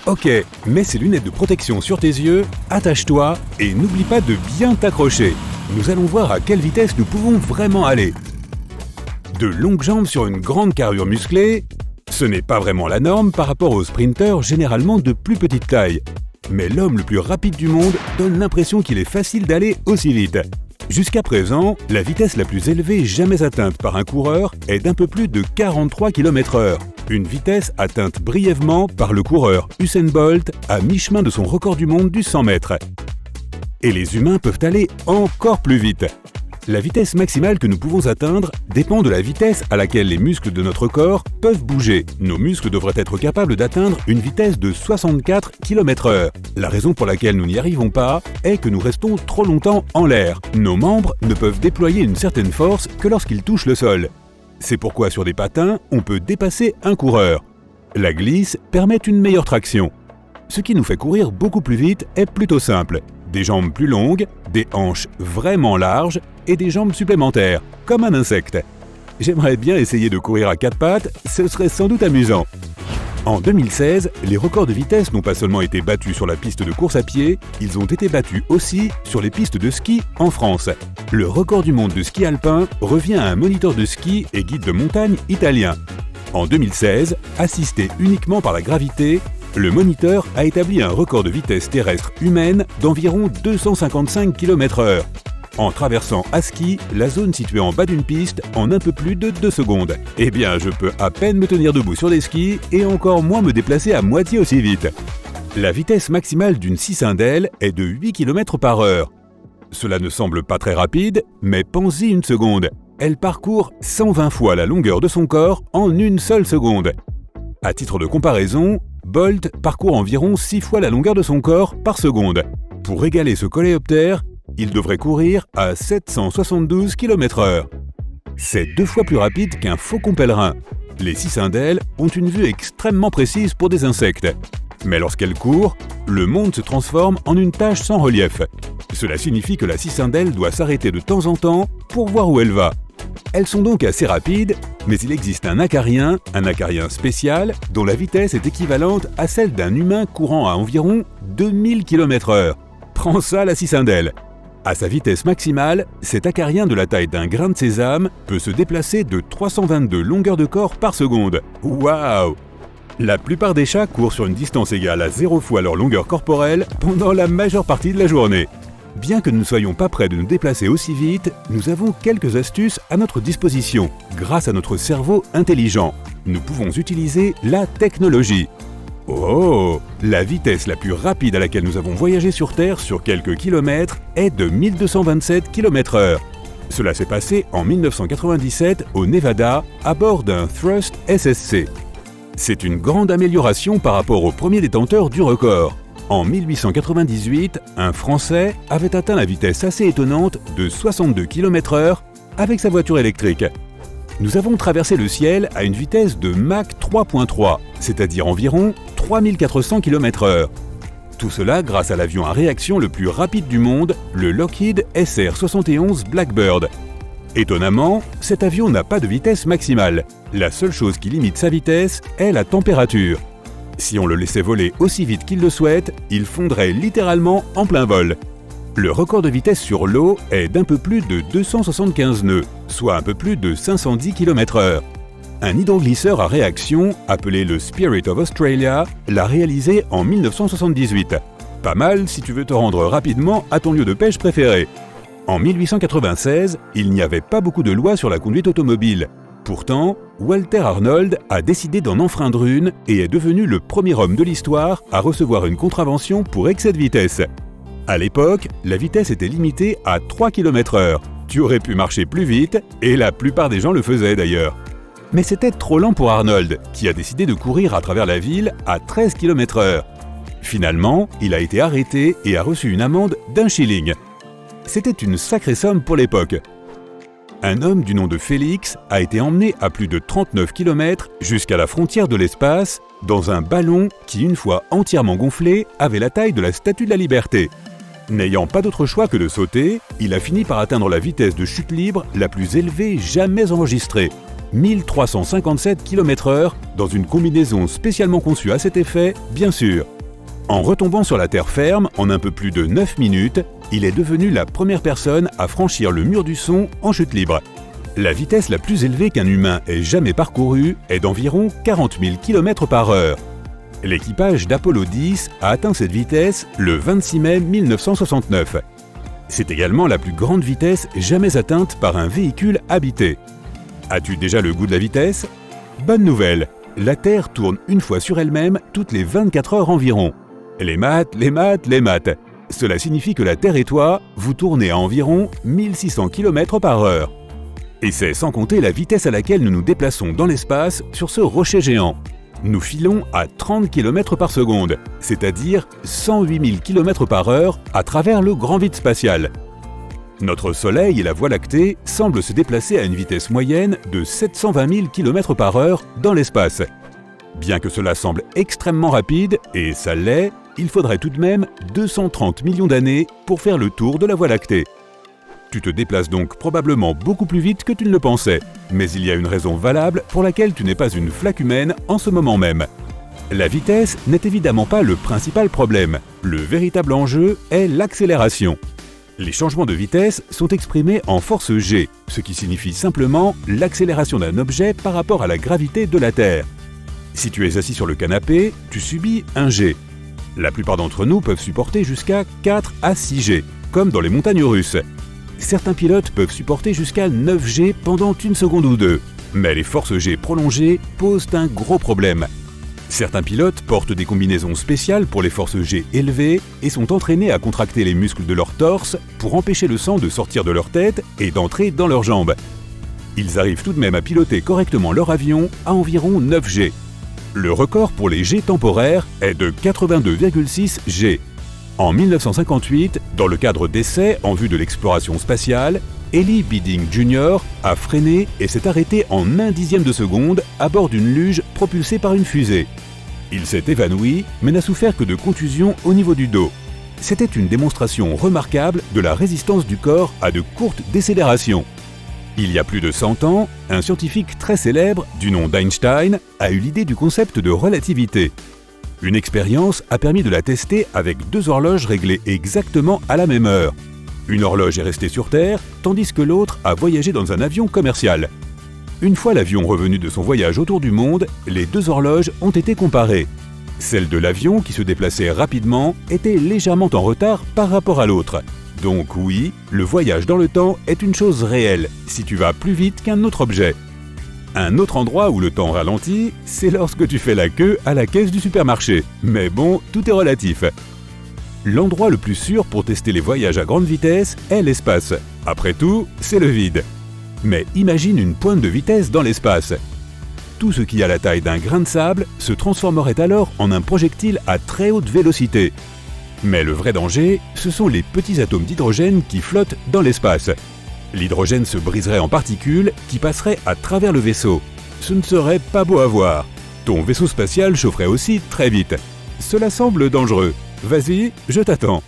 Ok, mets ces lunettes de protection sur tes yeux, attache-toi et n'oublie pas de bien t'accrocher. Nous allons voir à quelle vitesse nous pouvons vraiment aller. De longues jambes sur une grande carrure musclée, ce n'est pas vraiment la norme par rapport aux sprinteurs généralement de plus petite taille. Mais l'homme le plus rapide du monde donne l'impression qu'il est facile d'aller aussi vite. Jusqu'à présent, la vitesse la plus élevée jamais atteinte par un coureur est d'un peu plus de 43 km/h. Une vitesse atteinte brièvement par le coureur Usain Bolt à mi-chemin de son record du monde du 100 mètres. Et les humains peuvent aller encore plus vite. La vitesse maximale que nous pouvons atteindre dépend de la vitesse à laquelle les muscles de notre corps peuvent bouger. Nos muscles devraient être capables d'atteindre une vitesse de 64 km/h. La raison pour laquelle nous n'y arrivons pas est que nous restons trop longtemps en l'air. Nos membres ne peuvent déployer une certaine force que lorsqu'ils touchent le sol. C'est pourquoi sur des patins, on peut dépasser un coureur. La glisse permet une meilleure traction. Ce qui nous fait courir beaucoup plus vite est plutôt simple. Des jambes plus longues, des hanches vraiment larges et des jambes supplémentaires, comme un insecte. J'aimerais bien essayer de courir à quatre pattes, ce serait sans doute amusant. En 2016, les records de vitesse n'ont pas seulement été battus sur la piste de course à pied, ils ont été battus aussi sur les pistes de ski en France. Le record du monde de ski alpin revient à un moniteur de ski et guide de montagne italien. En 2016, assisté uniquement par la gravité, le moniteur a établi un record de vitesse terrestre humaine d'environ 255 km/h, en traversant à ski la zone située en bas d'une piste en un peu plus de 2 secondes. Eh bien, je peux à peine me tenir debout sur des skis et encore moins me déplacer à moitié aussi vite. La vitesse maximale d'une cicindelle est de 8 km/h. Cela ne semble pas très rapide, mais pensez une seconde. Elle parcourt 120 fois la longueur de son corps en une seule seconde. À titre de comparaison, Bolt parcourt environ 6 fois la longueur de son corps par seconde. Pour égaler ce coléoptère, il devrait courir à 772 km/h. C'est 2 fois plus rapide qu'un faucon pèlerin. Les cicindelles ont une vue extrêmement précise pour des insectes. Mais lorsqu'elles courent, le monde se transforme en une tache sans relief. Cela signifie que la cicindelle doit s'arrêter de temps en temps pour voir où elle va. Elles sont donc assez rapides, mais il existe un acarien spécial, dont la vitesse est équivalente à celle d'un humain courant à environ 2000 km/h. Prends ça la cicindelle! À sa vitesse maximale, cet acarien de la taille d'un grain de sésame peut se déplacer de 322 longueurs de corps par seconde. Waouh! La plupart des chats courent sur une distance égale à 0 fois leur longueur corporelle pendant la majeure partie de la journée. Bien que nous ne soyons pas prêts de nous déplacer aussi vite, nous avons quelques astuces à notre disposition. Grâce à notre cerveau intelligent, nous pouvons utiliser la technologie. Oh! La vitesse la plus rapide à laquelle nous avons voyagé sur Terre sur quelques kilomètres est de 1227 km/h. Cela s'est passé en 1997 au Nevada à bord d'un Thrust SSC. C'est une grande amélioration par rapport au premier détenteur du record. En 1898, un Français avait atteint la vitesse assez étonnante de 62 km/h avec sa voiture électrique. Nous avons traversé le ciel à une vitesse de Mach 3.3, c'est-à-dire environ 3400 km/h. Tout cela grâce à l'avion à réaction le plus rapide du monde, le Lockheed SR-71 Blackbird. Étonnamment, cet avion n'a pas de vitesse maximale. La seule chose qui limite sa vitesse est la température. Si on le laissait voler aussi vite qu'il le souhaite, il fondrait littéralement en plein vol. Le record de vitesse sur l'eau est d'un peu plus de 275 nœuds, soit un peu plus de 510 km/h. Un hydroglisseur à réaction, appelé le Spirit of Australia, l'a réalisé en 1978. Pas mal si tu veux te rendre rapidement à ton lieu de pêche préféré. En 1896, il n'y avait pas beaucoup de lois sur la conduite automobile. Pourtant, Walter Arnold a décidé d'en enfreindre une et est devenu le premier homme de l'histoire à recevoir une contravention pour excès de vitesse. À l'époque, la vitesse était limitée à 3 km/h. Tu aurais pu marcher plus vite, et la plupart des gens le faisaient d'ailleurs. Mais c'était trop lent pour Arnold, qui a décidé de courir à travers la ville à 13 km/h. Finalement, il a été arrêté et a reçu une amende d'1 shilling. C'était une sacrée somme pour l'époque. Un homme du nom de Félix a été emmené à plus de 39 km jusqu'à la frontière de l'espace dans un ballon qui, une fois entièrement gonflé, avait la taille de la Statue de la Liberté. N'ayant pas d'autre choix que de sauter, il a fini par atteindre la vitesse de chute libre la plus élevée jamais enregistrée. 1357 km/h dans une combinaison spécialement conçue à cet effet, bien sûr. En retombant sur la terre ferme en un peu plus de 9 minutes, il est devenu la première personne à franchir le mur du son en chute libre. La vitesse la plus élevée qu'un humain ait jamais parcourue est d'environ 40 000 km/h. L'équipage d'Apollo 10 a atteint cette vitesse le 26 mai 1969. C'est également la plus grande vitesse jamais atteinte par un véhicule habité. As-tu déjà le goût de la vitesse? Bonne nouvelle, la Terre tourne une fois sur elle-même toutes les 24 heures environ. Les maths. Cela signifie que la Terre et toi, vous tournez à environ 1600 km/h. Et c'est sans compter la vitesse à laquelle nous nous déplaçons dans l'espace sur ce rocher géant. Nous filons à 30 km/s, c'est-à-dire 108 000 km/h à travers le grand vide spatial. Notre Soleil et la Voie lactée semblent se déplacer à une vitesse moyenne de 720 000 km/h dans l'espace. Bien que cela semble extrêmement rapide, et ça l'est, il faudrait tout de même 230 millions d'années pour faire le tour de la Voie lactée. Tu te déplaces donc probablement beaucoup plus vite que tu ne le pensais, mais il y a une raison valable pour laquelle tu n'es pas une flaque humaine en ce moment même. La vitesse n'est évidemment pas le principal problème. Le véritable enjeu est l'accélération. Les changements de vitesse sont exprimés en force G, ce qui signifie simplement l'accélération d'un objet par rapport à la gravité de la Terre. Si tu es assis sur le canapé, tu subis un G. La plupart d'entre nous peuvent supporter jusqu'à 4 à 6 G, comme dans les montagnes russes. Certains pilotes peuvent supporter jusqu'à 9 G pendant une seconde ou deux, mais les forces G prolongées posent un gros problème. Certains pilotes portent des combinaisons spéciales pour les forces G élevées et sont entraînés à contracter les muscles de leur torse pour empêcher le sang de sortir de leur tête et d'entrer dans leurs jambes. Ils arrivent tout de même à piloter correctement leur avion à environ 9 G. Le record pour les G temporaires est de 82,6 G. En 1958, dans le cadre d'essais en vue de l'exploration spatiale, Ellie Bidding Jr. a freiné et s'est arrêté en 1/10 de seconde à bord d'une luge propulsée par une fusée. Il s'est évanoui, mais n'a souffert que de contusions au niveau du dos. C'était une démonstration remarquable de la résistance du corps à de courtes décélérations. Il y a plus de 100 ans, un scientifique très célèbre, du nom d'Einstein, a eu l'idée du concept de relativité. Une expérience a permis de la tester avec 2 horloges réglées exactement à la même heure. Une horloge est restée sur Terre, tandis que l'autre a voyagé dans un avion commercial. Une fois l'avion revenu de son voyage autour du monde, les 2 horloges ont été comparées. Celle de l'avion, qui se déplaçait rapidement, était légèrement en retard par rapport à l'autre. Donc oui, le voyage dans le temps est une chose réelle, si tu vas plus vite qu'un autre objet. Un autre endroit où le temps ralentit, c'est lorsque tu fais la queue à la caisse du supermarché. Mais bon, tout est relatif. L'endroit le plus sûr pour tester les voyages à grande vitesse est l'espace. Après tout, c'est le vide. Mais imagine une pointe de vitesse dans l'espace. Tout ce qui a la taille d'un grain de sable se transformerait alors en un projectile à très haute vélocité. Mais le vrai danger, ce sont les petits atomes d'hydrogène qui flottent dans l'espace. L'hydrogène se briserait en particules qui passeraient à travers le vaisseau. Ce ne serait pas beau à voir. Ton vaisseau spatial chaufferait aussi très vite. Cela semble dangereux. Vas-y, je t'attends.